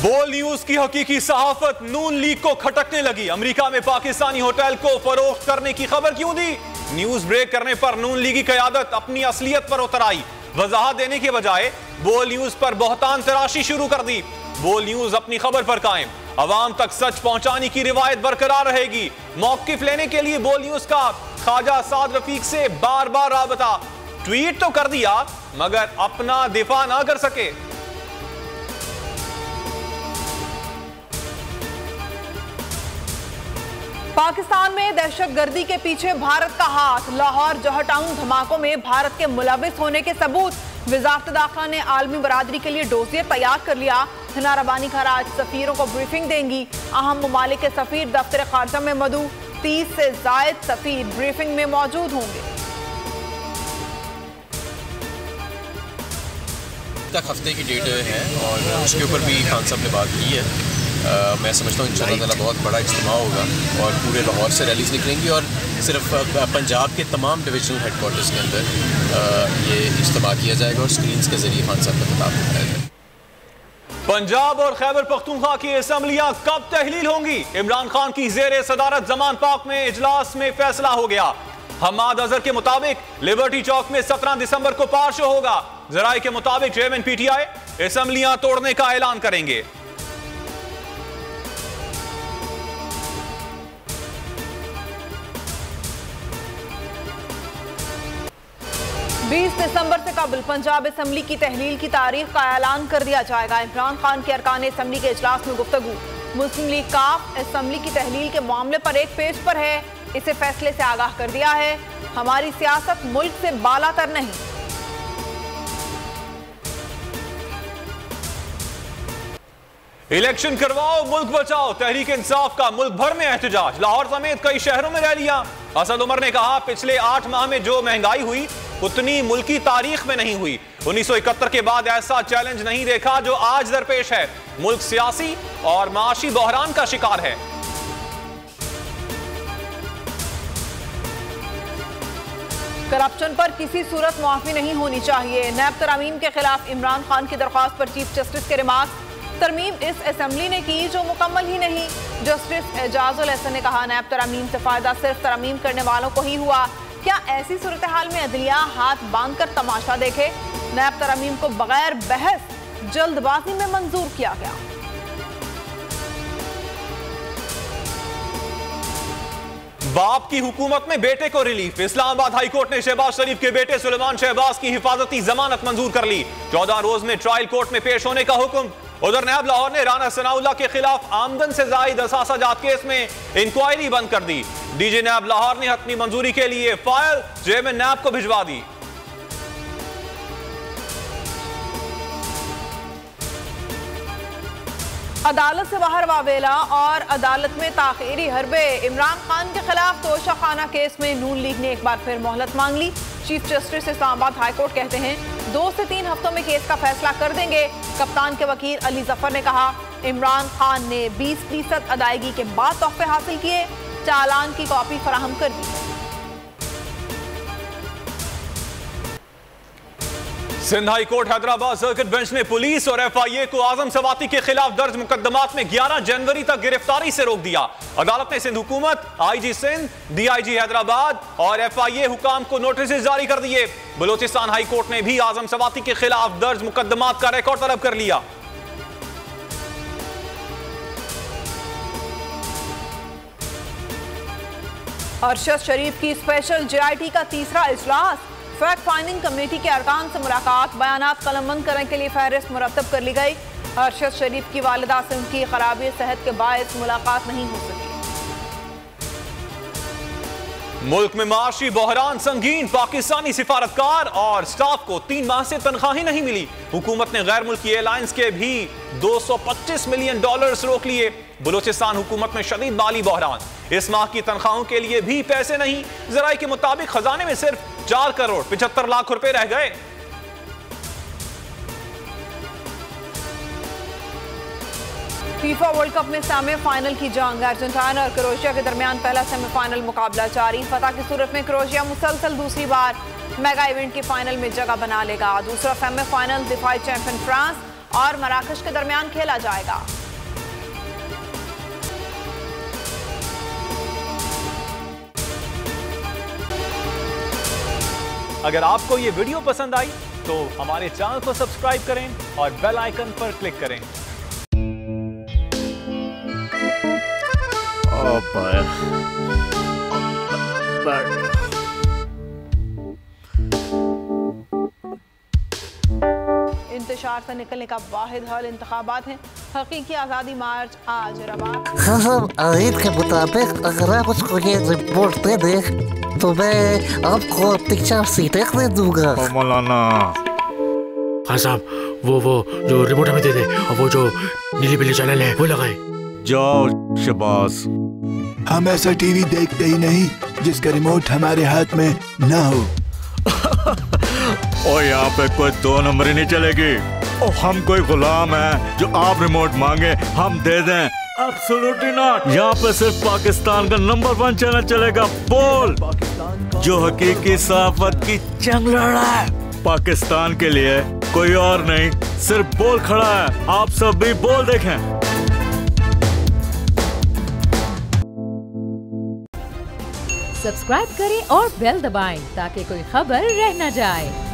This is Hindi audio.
बोल न्यूज की हकीकी सहाफत नून लीग को खटकने लगी। अमेरिका में पाकिस्तानी होटल को फरोख्त करने की खबर क्यों दी? न्यूज ब्रेक करने पर नून लीगी क़यादत अपनी असलियत पर उतर आई। वजाहत देने के बजाय बोल न्यूज पर बहतान तराशी शुरू कर दी। बोल न्यूज अपनी खबर पर कायम, अवाम तक सच पहुंचाने की रिवायत बरकरार रहेगी। मौकिफ लेने के लिए बोल न्यूज का ख्वाजा साद रफीक से बार बार राबता। ट्वीट तो कर दिया मगर अपना दिफा ना कर सके। पाकिस्तान में दहशतगर्दी के पीछे भारत का हाथ, लाहौर जौहर टाउन धमाकों में भारत के मुलविस होने के सबूत। वजारत दाखिला ने आलमी बरादरी के लिए डोसियर तैयार कर लिया। हिना रबानी घर आज सफीरों को ब्रीफिंग देंगी। अहम ममालिक के सफीर दफ्तर खारजा में मदू, 30 से जायद सफीर ब्रीफिंग में मौजूद होंगे। तक हफ्ते की डेट है और उसके ऊपर भी खान साहब ने बात की है। मैं समझता हूँ इंशाअल्लाह ताला बहुत बड़ा इज्तिमा होगा और पूरे लाहौर से रैलीज निकलेंगी और सिर्फ पंजाब के तमाम डिविजनल हेडक्वार्टर्स के अंदर ये इज्तिमा किया जाएगा और स्क्रीन्स के जरिए खान साहब का खिताब दिखाया जाएगा। पंजाब और खैबर पख्तूनख्वा की असम्बलियां कब तहलील होंगी? इमरान खान की जेर सदारत जमान पाक में इजलास में फैसला हो गया। हमाद अजहर के मुताबिक लिबर्टी चौक में 17 दिसंबर को पार शो होगा। जराये के मुताबिक चेयरमैन पीटीआई असम्बलियां तोड़ने का ऐलान करेंगे। 20 दिसंबर से कबल पंजाब असम्बली की तहलील की तारीख का ऐलान कर दिया जाएगा। इमरान खान के अरकान असम्बली के इजलास में गुफ्तगू। मुस्लिम लीग काफ असम्बली की तहलील के मामले पर एक पेज पर है। इसे फैसले से आगाह कर दिया है। हमारी सियासत मुल्क से बालातर नहीं। इलेक्शन करवाओ मुल्क बचाओ, तहरीक इंसाफ का मुल्क भर में एहतजाज। लाहौर समेत कई शहरों में रैलियां। असद उमर ने कहा पिछले 8 माह में जो महंगाई हुई उतनी मुल्की तारीख में नहीं हुई। 1971 के बाद ऐसा चैलेंज नहीं देखा जो आज दरपेश है। मुल्क सियासी और माशी बहरान का शिकार है। करप्शन पर किसी सूरत मुआफी नहीं होनी चाहिए। नैब तरमीम के खिलाफ इमरान खान की दरख्वास्त पर चीफ जस्टिस के रिमार्क। तरमीम इस असेंबली ने की जो मुकम्मल ही नहीं। जस्टिस एजाजुल हसन ने कहा नैब तरमीम से फायदा सिर्फ तरमीम करने वालों को ही हुआ। क्या ऐसी सूरत हाल में अदलिया हाथ बांध कर तमाशा देखे? नैब तरमीम को बगैर बहस जल्दबाजी में मंजूर किया गया। बाप की हुकूमत में बेटे को रिलीफ। इस्लामाबाद हाई कोर्ट ने शहबाज शरीफ के बेटे सुलेमान शहबाज की हिफाजती जमानत मंजूर कर ली। 14 रोज में ट्रायल कोर्ट में पेश होने का हुक्म। उधर नैब लाहौर ने राना सनाउल्लाह के खिलाफ आमदन से जायद असासा जात केस में इंक्वायरी बंद कर दी। डीजी नैब लाहौर ने हतमी मंजूरी के लिए फाइल चेयरमैन नैब को भिजवा दी। अदालत से बाहर वावेला और अदालत में ताखीरी हरबे। इमरान खान के खिलाफ तोशाखाना केस में नून लीग ने एक बार फिर मोहलत मांग ली। Chief justice Islamabad high court कहते हैं 2 से 3 हफ्तों में केस का फैसला कर देंगे। कप्तान के वकील अली जफर ने कहा इमरान खान ने 20% अदायगी के बाद तोहफे हासिल किए। चालान की कॉपी फराहम कर दी। Sindh high court Hyderabad circuit bench ने पुलिस और FIA को आजम सवाती के खिलाफ दर्ज मुकदमात में 11 जनवरी तक गिरफ्तारी से रोक दिया। अदालत ने सिंध हुकूमत, IG सिंध, DIG हैदराबाद और FIA हुकाम को नोटिस जारी कर दिए। बलोचिस्तान हाई कोर्ट ने भी आजम सवाती के खिलाफ दर्ज मुकदमात का रिकॉर्ड तलब कर लिया। अरशद शरीफ की स्पेशल JIT का तीसरा इजलास। फैक्ट फाइंडिंग कमेटी के अरकान से मुलाकात, बयानात कलमबंद करने के लिए फहरिस्त मुरतब कर ली गई। अरशद शरीफ की वालिदा से उनकी खराबी सेहत के बायस मुलाकात नहीं हो सकी। मुल्क में माशी बहरान संगीन। पाकिस्तानी सिफारतकार और स्टाफ को 3 माह से तनख्वाहें नहीं मिली। हुकूमत ने गैर मुल्की एयरलाइंस के भी $225 मिलियन रोक लिए। बलूचिस्तान हुकूमत में शदीद माली बहरान। इस माह की तनख्वाहों के लिए भी पैसे नहीं। जराये के मुताबिक खजाने में सिर्फ 4 करोड़ 75 लाख रुपए रह गए। फीफा वर्ल्ड कप में सेमीफाइनल की जंग। अर्जेंटीना और क्रोएशिया के दरमियान पहला सेमीफाइनल मुकाबला जारी। फतह की सूरत में क्रोएशिया मुसलसल दूसरी बार मेगा इवेंट के फाइनल में जगह बना लेगा। दूसरा सेमीफाइनल दिफाई चैंपियन फ्रांस और मराकश के दरमियान खेला जाएगा। अगर आपको ये वीडियो पसंद आई तो हमारे चैनल को सब्सक्राइब करें और बेल आइकन पर क्लिक करें। इंतशार से निकलने का वाहिद हल इंतखाबात हैं। हकीकी आज़ादी मार्च आज रवा। आयत के मुताबिक अगर आप उसको ये रिपोर्ट दे दे तो मैं आपको अपनी 4 सीटें दे दूंगा। मौलाना खान साहब वो जो रिपोर्ट हमें दे दे और वो जो नीली पीली चैनल है वो लगाए। जाओ शबाज, हम ऐसा टीवी देखते ही नहीं जिसका रिमोट हमारे हाथ में ना हो। और यहाँ पे कोई 2 नंबरी नहीं चलेगी। और हम कोई गुलाम है जो आप रिमोट मांगे हम दे दें? Absolutely not. यहाँ पे सिर्फ पाकिस्तान का नंबर 1 चैनल चलेगा, बोल, जो हकीकी सहाफत की जंग लड़ रहा है पाकिस्तान के लिए, कोई और नहीं, सिर्फ बोल खड़ा है। आप सब भी बोल देखें। सब्सक्राइब करें और बेल दबाएं ताकि कोई खबर रह न जाए।